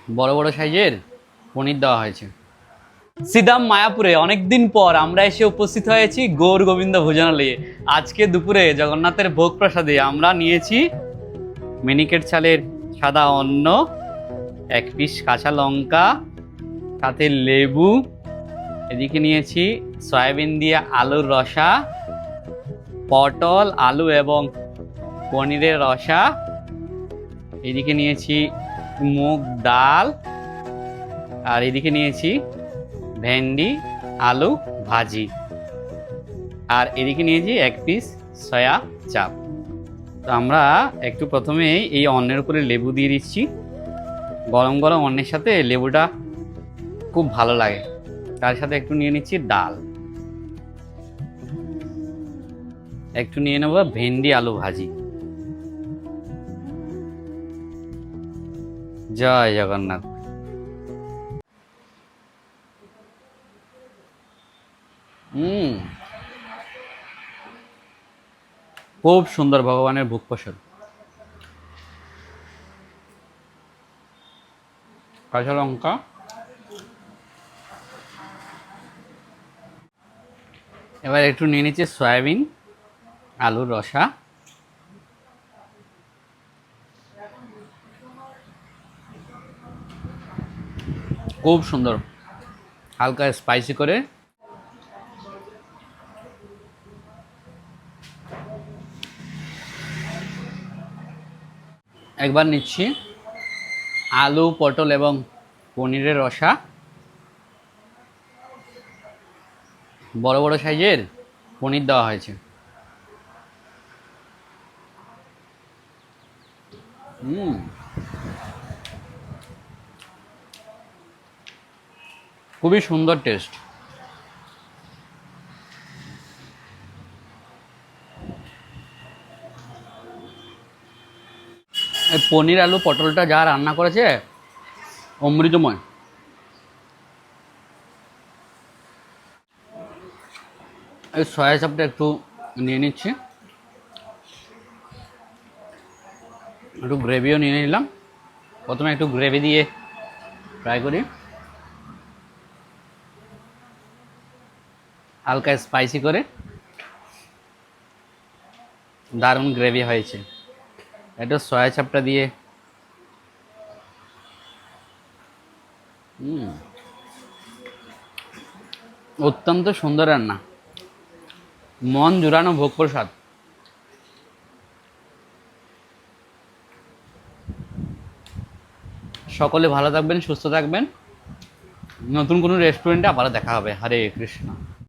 বড় বড় সাইজের পনির দেওয়া হয়েছে। সিদাম মায়াপুরে অনেকদিন পর আমরা এসে উপস্থিত হয়েছি গৌর গোবিন্দ ভোজনালয়ে। আজকে দুপুরে জগন্নাথের ভোগ প্রসাদে আমরা নিয়েছি মিনিকেট চালের সাদা অন্ন, 1 পিস কাঁচা লঙ্কা, সাথে লেবু। এদিকে নিয়েছি সয়াবিন দিয়ে আলুর রসা, পটল আলু এবং পনিরের রসা। এদিকে নিয়েছি মুগ ডাল, আর এদিকে নিয়েছি ভেন্ডি আলু ভাজি, আর এদিকে নিয়েছি 1 পিস সয়া চাপ। তো আমরা একটু প্রথমেই এই অন্নের উপরে লেবু দিয়ে দিচ্ছি। গরম গরম অন্নের সাথে লেবুটা খুব ভালো লাগে। তার সাথে একটু নিয়ে নিচ্ছি ডাল, একটু নিয়ে নেবো ভেন্ডি আলু ভাজি। জয় জগন্নাথ। খুব সুন্দর ভগবানের ভোগ প্রসাদ। কাঁচা লঙ্কা, এবার একটু নিয়ে নিচ্ছি সয়াবিন আলুর রসা, খুব সুন্দর হালকা স্পাইসি করে। একবার নিচ্ছি আলু পটল এবং পনিরের রসা। বড় বড় সাইজের পনির দেওয়া হয়েছে। খুবই সুন্দর টেস্ট। এই পনির আলু পটলটা যা রান্না করেছে অমৃতময়। এই সয়া চাপটা একটু নিয়ে নিচ্ছি, একটু গ্রেভিও নিয়ে নিলাম। প্রথমে একটু গ্রেভি দিয়ে ট্রাই করি। হালকা স্পাইসি করে দারুণ গ্রেভি হয়েছে। একটু সয়া চাপটা দিয়ে অত্যন্ত সুন্দর রান্না, মন জুড়ানো ভোগ প্রসাদ। সকলে ভালো থাকবেন, সুস্থ থাকবেন। নতুন কোনো রেস্টুরেন্টে আবার দেখা হবে। হরে কৃষ্ণ।